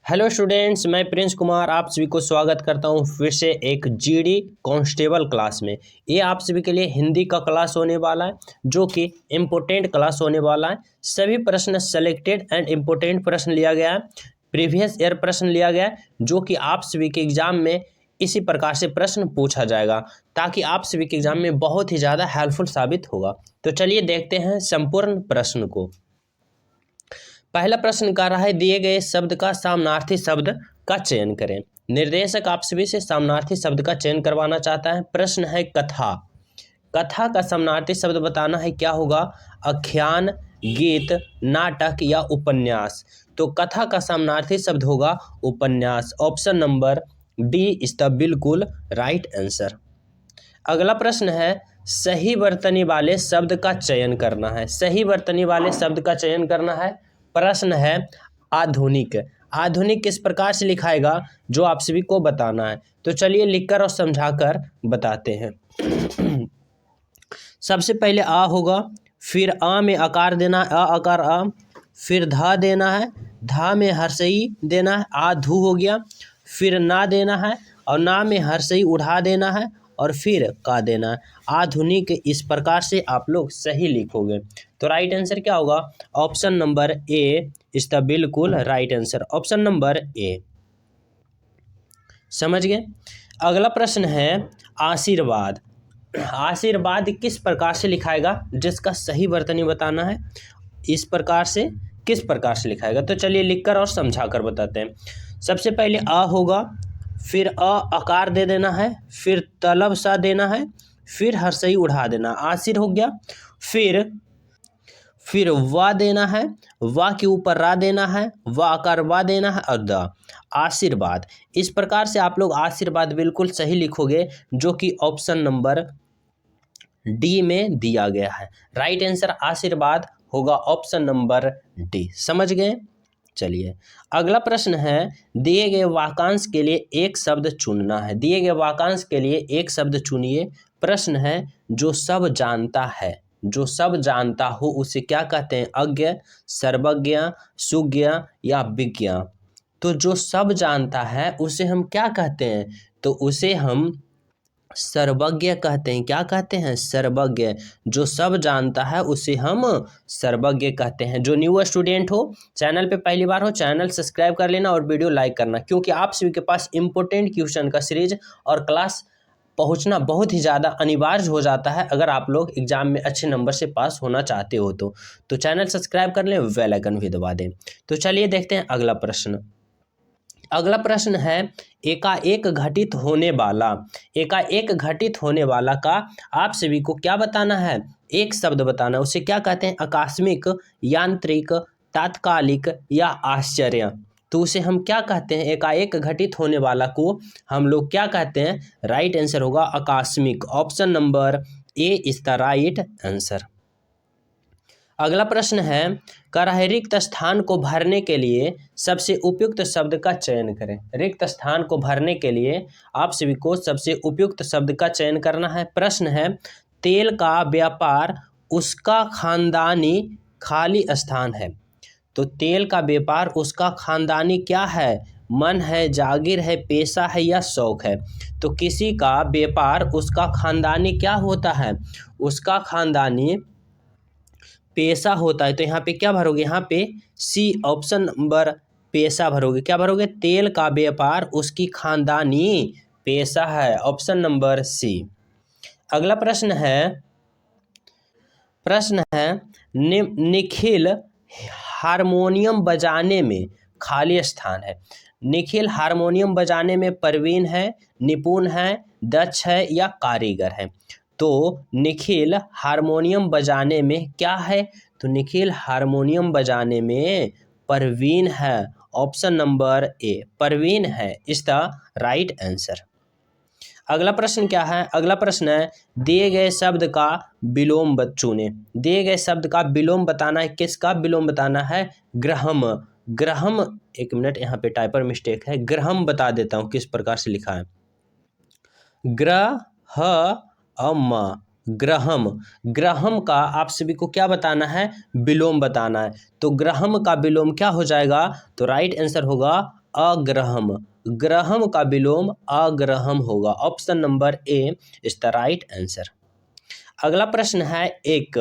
Hello students, मैं Prince Kumar आप सभी को स्वागत करता हूं फिर से एक जीडी कांस्टेबल क्लास में। ये आप सभी के लिए हिंदी का क्लास होने वाला है जो कि इम्पोर्टेंट क्लास होने वाला है। सभी प्रश्न सेलेक्टेड एंड इम्पोर्टेंट प्रश्न लिया गया है, प्रीवियस ईयर प्रश्न लिया गया है जो कि आप सभी के एग्जाम में इसी प्रकार से प्रश्न पूछा जाएगा ताकि आप सभी के एग्जाम में बहुत ही ज़्यादा हेल्पफुल साबित होगा। तो चलिए देखते हैं संपूर्ण प्रश्न को। पहला प्रश्न कह रहा है दिए गए शब्द का समानार्थी शब्द का चयन करें। निर्देशक आप सभी से समानार्थी शब्द का चयन करवाना चाहता है। प्रश्न है कथा। कथा का समानार्थी शब्द बताना है, क्या होगा? आख्यान, गीत, नाटक या उपन्यास। तो कथा का समानार्थी शब्द होगा उपन्यास। Option number D is the बिल्कुल राइट आंसर। अगला प्रश्न है सही वर्तनी वाले शब्द का चयन करना है। सही वर्तनी वाले शब्द का चयन करना है। प्रश्न है आधुनिक। आधुनिक किस प्रकार से लिखाएगा जो आप सभी को बताना है। तो चलिए लिखकर और समझाकर बताते हैं। सबसे पहले आ होगा, फिर आ में आकार देना है, अ आकार आ, फिर धा देना है, धा में हर्षई देना है, आ धू हो गया, फिर ना देना है और ना में हर्षई उड़ा देना है और फिर का देना है। आधुनिक इस प्रकार से आप लोग सही लिखोगे। तो राइट आंसर क्या होगा? Option number A is the बिल्कुल right answer. Option number A. समझ गए। अगला प्रश्न है आशीर्वाद। आशीर्वाद किस प्रकार से लिखाएगा जिसका सही वर्तनी बताना है। इस प्रकार से किस प्रकार से लिखाएगा, तो चलिए लिखकर और समझाकर बताते हैं। सबसे पहले आ होगा, फिर आकार दे देना है, फिर तलब सा देना है, फिर हर्षई उड़ा देना, आशिर हो गया, फिर वा देना है, वा के ऊपर रा देना है, वा आकार वा देना है और द आशीर्वाद। इस प्रकार से आप लोग आशीर्वाद बिल्कुल सही लिखोगे जो कि ऑप्शन नंबर डी में दिया गया है। राइट आंसर आशीर्वाद होगा ऑप्शन नंबर डी। समझ गए। चलिए अगला प्रश्न है दिए गए वाक्यांश के लिए एक शब्द चुनना है। दिए गए वाक्यांश के लिए एक शब्द चुनिए। प्रश्न है जो सब जानता है, जो सब जानता हो उसे क्या कहते हैं? अज्ञ, सर्वज्ञ, सुज्ञ या विज्ञ। तो जो सब जानता है उसे हम क्या कहते हैं? तो उसे हम सर्वज्ञ कहते हैं। क्या कहते हैं? सर्वज्ञ। जो सब जानता है उसे हम सर्वज्ञ कहते हैं। जो न्यू स्टूडेंट हो, चैनल पे पहली बार हो, चैनल सब्सक्राइब कर लेना और वीडियो लाइक करना, क्योंकि आप सभी के पास इंपॉर्टेंट क्वेश्चन का सीरीज और क्लास पहुंचना बहुत ही ज़्यादा अनिवार्य हो जाता है अगर आप लोग एग्जाम में अच्छे नंबर से पास होना चाहते हो। तो चैनल सब्सक्राइब कर लें, बेल आइकन भी दबा दें। तो चलिए देखते हैं अगला प्रश्न। अगला प्रश्न है एकाएक घटित होने वाला। एकाएक घटित होने वाला का आप सभी को क्या बताना है? एक शब्द बताना है। उसे क्या कहते हैं? आकस्मिक, यांत्रिक, तात्कालिक या आश्चर्य। तो उसे हम क्या कहते हैं? एकाएक घटित होने वाला को हम लोग क्या कहते हैं? राइट आंसर होगा आकस्मिक। Option number A is the right answer. अगला प्रश्न है कह रहा है रिक्त स्थान को भरने के लिए सबसे उपयुक्त शब्द का चयन करें। रिक्त स्थान को भरने के लिए आप सभी को सबसे उपयुक्त शब्द का चयन करना है। प्रश्न है तेल का व्यापार उसका खानदानी खाली स्थान है। तो तेल का व्यापार उसका खानदानी क्या है? मन है, जागीर है, पेशा है या शौक है। तो किसी का व्यापार उसका खानदानी क्या होता है? उसका खानदानी पेशा होता है। तो यहाँ पे क्या भरोगे? यहाँ पे सी ऑप्शन नंबर पेशा भरोगे। क्या भरोगे? तेल का व्यापार उसकी खानदानी पेशा है। Option number C. अगला प्रश्न है निखिल हारमोनियम बजाने में खाली स्थान है। निखिल हारमोनियम बजाने में प्रवीण है, निपुण है, दक्ष है या कारीगर है। तो निखिल हारमोनियम बजाने में क्या है? तो निखिल हारमोनियम बजाने में प्रवीण है। ऑप्शन नंबर ए प्रवीण है इज द राइट आंसर। अगला प्रश्न क्या है? अगला प्रश्न है दिए गए शब्द का विलोम चुने। दिए गए शब्द का विलोम बताना है। किसका विलोम बताना है? ग्रहम। ग्रहम, एक मिनट यहाँ पे टाइपर मिस्टेक है, ग्रहम बता देता हूँ किस प्रकार से लिखा है। ग्रह ग्रहम। ग्रहम का आप सभी को क्या बताना है? विलोम बताना है। तो ग्रहम का विलोम क्या हो जाएगा? तो राइट आंसर होगा अग्रहम, ग्रहम का विलोम अग्रहम होगा। Option number A is the right answer. अगला प्रश्न है एक,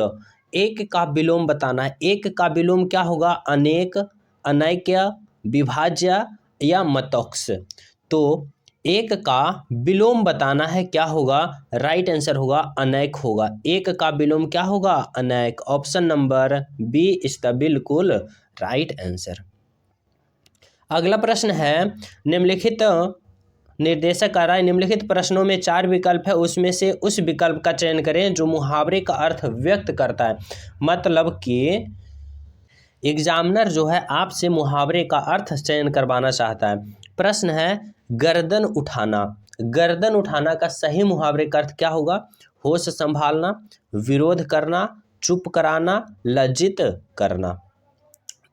एक का विलोम बताना है। एक का विलोम क्या होगा? अनेक, अनैक्य, विभाज्य या मतोक्ष। तो एक का विलोम बताना है, क्या होगा? राइट आंसर होगा अनैक होगा। एक का विलोम क्या होगा? अनैक। Option number B is the बिल्कुल राइट आंसर। अगला प्रश्न है निम्नलिखित निर्देशक का राय, निम्नलिखित प्रश्नों में 4 विकल्प है, उसमें से उस विकल्प का चयन करें जो मुहावरे का अर्थ व्यक्त करता है। मतलब कि एग्जामिनर जो है आपसे मुहावरे का अर्थ चयन करवाना चाहता है। प्रश्न है गर्दन उठाना, गर्दन उठाना का सही मुहावरे का अर्थ क्या होगा? होश संभालना, विरोध करना, चुप कराना, लज्जित करना।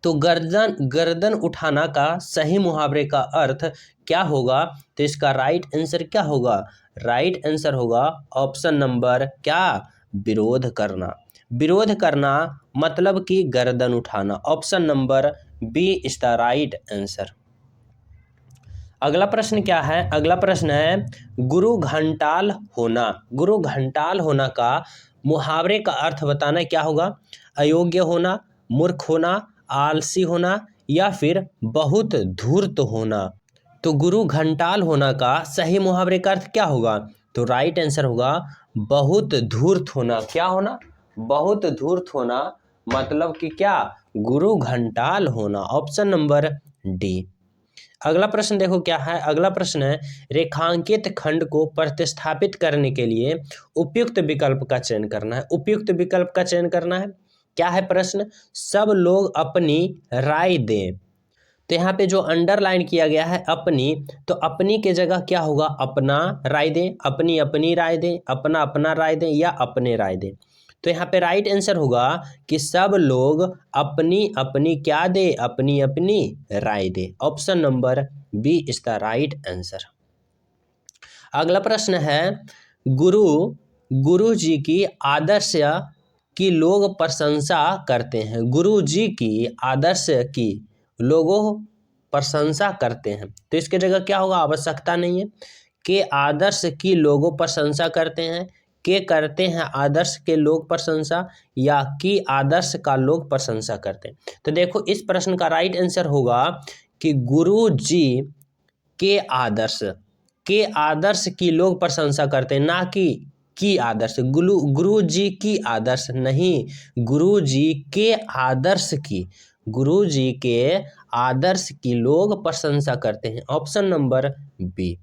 तो गर्दन उठाना का सही मुहावरे का अर्थ क्या होगा? तो इसका राइट आंसर क्या होगा? राइट आंसर होगा ऑप्शन नंबर क्या? विरोध करना। विरोध करना मतलब कि गर्दन उठाना। Option number B is the right answer. अगला प्रश्न क्या है? अगला प्रश्न है गुरु घंटाल होना, गुरु घंटाल होना का मुहावरे का अर्थ बताना क्या होगा? अयोग्य होना, मूर्ख होना, आलसी होना या फिर बहुत धूर्त होना। तो गुरु घंटाल होना का सही मुहावरे का अर्थ क्या होगा? तो राइट आंसर होगा बहुत धूर्त होना। क्या होना? बहुत धूर्त होना मतलब कि क्या? गुरु घंटाल होना। Option number D. अगला प्रश्न देखो क्या है? अगला प्रश्न है रेखांकित खंड को प्रतिस्थापित करने के लिए उपयुक्त विकल्प का चयन करना है। उपयुक्त विकल्प का चयन करना है। क्या है प्रश्न? सब लोग अपनी राय दें। तो यहाँ पे जो अंडरलाइन किया गया है अपनी, तो अपनी के जगह क्या होगा? अपना राय दें, अपनी अपनी राय दें, अपना अपना राय दें या अपने राय दें। तो यहाँ पे राइट आंसर होगा कि सब लोग अपनी अपनी क्या दे? अपनी अपनी राय दे। Option number B is the right answer. अगला प्रश्न है गुरु जी की आदर्श की लोग प्रशंसा करते हैं। गुरु जी की आदर्श की लोगों प्रशंसा करते हैं। तो इसके जगह क्या होगा? आवश्यकता नहीं है। के आदर्श की लोगों प्रशंसा करते हैं, के करते हैं आदर्श के लोग प्रशंसा, या की आदर्श का लोग प्रशंसा करते हैं। तो देखो इस प्रश्न का राइट आंसर होगा कि गुरु जी के आदर्श की लोग प्रशंसा करते हैं, ना कि आदर्श। गुरु जी की आदर्श नहीं, गुरु जी के आदर्श की, गुरु जी के आदर्श की लोग प्रशंसा करते हैं। Option number B.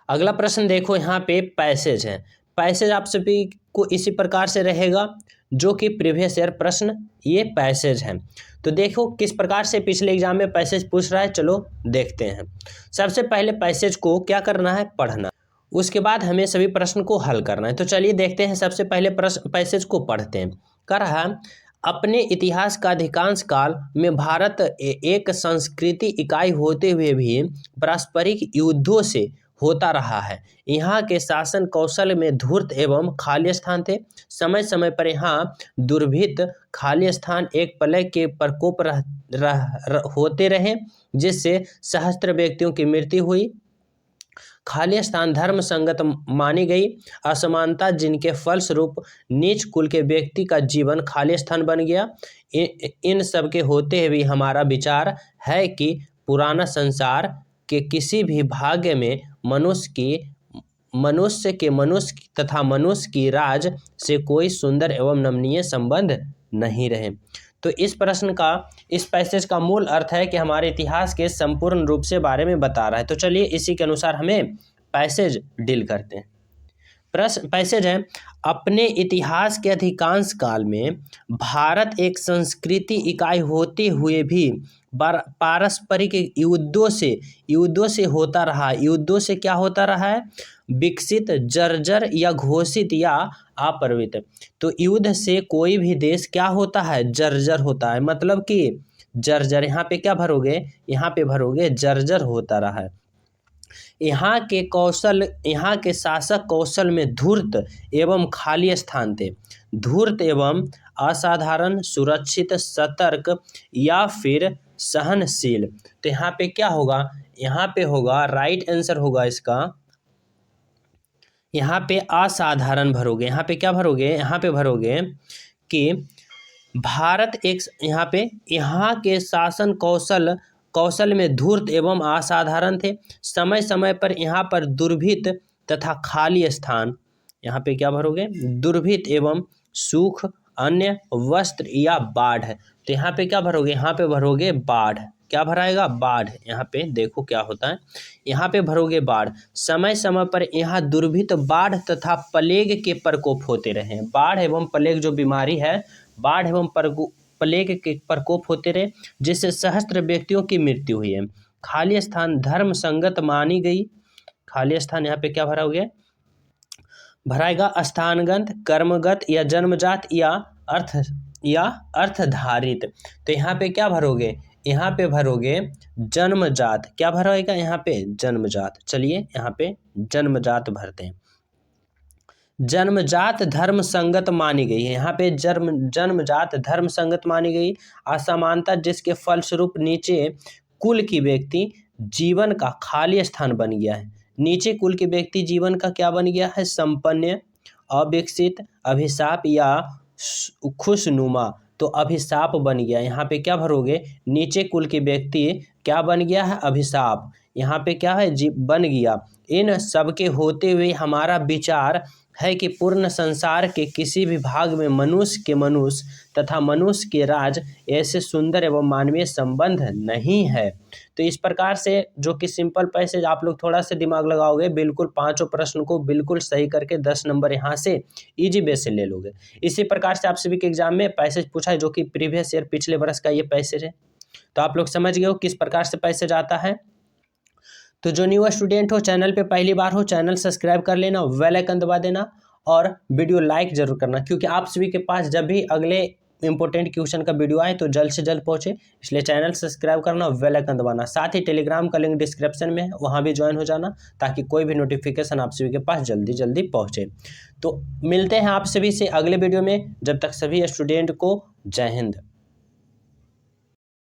अगला प्रश्न देखो यहाँ पे पैसेज है। पैसेज आप सभी को इसी प्रकार से रहेगा जो कि प्रीवियस ईयर प्रश्न ये पैसेज है। तो देखो किस प्रकार से पिछले एग्जाम में पैसेज पूछ रहा है, चलो देखते हैं। सबसे पहले पैसेज को क्या करना है? पढ़ना। उसके बाद हमें सभी प्रश्न को हल करना है। तो चलिए देखते हैं। सबसे पहले प्रश्न पैसेज को पढ़ते हैं। कह रहा है अपने इतिहास का अधिकांश काल में भारत एक संस्कृति इकाई होते हुए भी पारस्परिक युद्धों से होता रहा है। यहाँ के शासन कौशल में धूर्त एवं खाली स्थान थे। समय समय पर यहाँ दुर्भिक्ष, खाली स्थान, एक प्रलय के प्रकोप होते रहे जिससे सहस्त्र व्यक्तियों की मृत्यु हुई। खाली स्थान धर्म संगत मानी गई। असमानता जिनके फलस्वरूप नीच कुल के व्यक्ति का जीवन खाली स्थान बन गया। इन सब के होते हुए भी हमारा विचार है कि पुराना संसार के किसी भी भाग्य में मनुष्य तथा मनुष्य की राज से कोई सुंदर एवं नमनीय संबंध नहीं रहे। तो इस प्रश्न का, इस पैसेज का मूल अर्थ है कि हमारे इतिहास के संपूर्ण रूप से बारे में बता रहा है। तो चलिए इसी के अनुसार हमें पैसेज डील करते हैं। प्रश्न पैसेज है अपने इतिहास के अधिकांश काल में भारत एक संस्कृति इकाई होते हुए भी पारस्परिक युद्धों से होता रहा। युद्धों से क्या होता रहा है? विकसित, जर्जर या घोषित या अपरिवर्तित। तो युद्ध से कोई भी देश क्या होता है? जर्जर होता है। मतलब कि जर्जर, यहाँ पे क्या भरोगे? यहाँ पे भरोगे जर्जर होता रहा है। यहाँ के शासक कौशल में धूर्त एवं खाली स्थान थे। धूर्त एवं असाधारण, सुरक्षित, सतर्क या फिर सहनशील। तो यहाँ पे क्या होगा, यहाँ पे होगा राइट आंसर होगा इसका, यहाँ पे असाधारण भरोगे। यहाँ पे क्या भरोगे, यहाँ पे भरोगे कि भारत एक, यहाँ के शासन कौशल में धूर्त एवं असाधारण थे। समय समय पर यहाँ पर दुर्भित तथा खाली स्थान, यहाँ पे क्या भरोगे, दुर्भित एवं सूख, अन्य, वस्त्र या बाढ़। तो यहाँ पे क्या भरोगे, यहाँ पे भरोगे बाढ़। क्या भराएगा, बाढ़। यहाँ पे देखो क्या होता है, यहाँ पे भरोगे बाढ़। समय समय पर यहाँ दुर्भित, बाढ़ तथा प्लेग के प्रकोप होते रहे। बाढ़ एवं प्लेग जो बीमारी है, बाढ़ एवं प्लेग के प्रकोप होते रहे, जिससे सहस्त्र व्यक्तियों की मृत्यु हुई है। खाली स्थान धर्म संगत मानी गई। खाली स्थान यहाँ पे क्या भरा हो गया, भराएगा स्थानगत, कर्मगत या जन्मजात या अर्थधारित। तो यहाँ पे क्या भरोगे, यहाँ पे भरोगे जन्मजात। क्या भरोएगा, यहाँ पे जन्मजात। चलिए यहाँ पे जन्मजात भरते हैं। जन्मजात धर्म संगत मानी गई है। यहाँ पे जन्मजात धर्म संगत मानी गई। असमानता जिसके फलस्वरूप नीचे कुल की व्यक्ति जीवन का खाली स्थान बन गया है। नीचे कुल के व्यक्ति जीवन का क्या बन गया है, संपन्न, अविकसित, अभिशाप या खुशनुमा। तो अभिशाप बन गया। यहाँ पे क्या भरोगे, नीचे कुल के व्यक्ति क्या बन गया है, अभिशाप। यहाँ पे क्या है, बन गया। इन सब के होते हुए हमारा विचार है कि पूर्ण संसार के किसी भी भाग में मनुष्य तथा मनुष्य के राज ऐसे सुंदर एवं मानवीय संबंध नहीं है। तो इस प्रकार से जो कि सिंपल पैसेज आप लोग थोड़ा सा दिमाग लगाओगे, बिल्कुल पांचों प्रश्न को बिल्कुल सही करके 10 नंबर यहाँ से इजी वे से ले लोगे। इसी प्रकार से आप सभी के एग्जाम में पैसेज पूछा है, जो कि प्रीवियस ईयर पिछले वर्ष का ये पैसेज है। तो आप लोग समझ गए हो किस प्रकार से पैसेज आता है। तो जो न्यू स्टूडेंट हो, चैनल पे पहली बार हो, चैनल सब्सक्राइब कर लेना, बेल आइकन दबा देना और वीडियो लाइक जरूर करना, क्योंकि आप सभी के पास जब भी अगले इंपॉर्टेंट क्वेश्चन का वीडियो आए तो जल्द से जल्द पहुंचे। इसलिए चैनल सब्सक्राइब करना, बेल आइकन दबाना। साथ ही टेलीग्राम का लिंक डिस्क्रिप्शन में है, वहां भी ज्वाइन हो जाना, ताकि कोई भी नोटिफिकेशन आप सभी के पास जल्दी पहुंचे। तो मिलते हैं आप सभी से अगले वीडियो में। जब तक सभी स्टूडेंट को जय हिंद।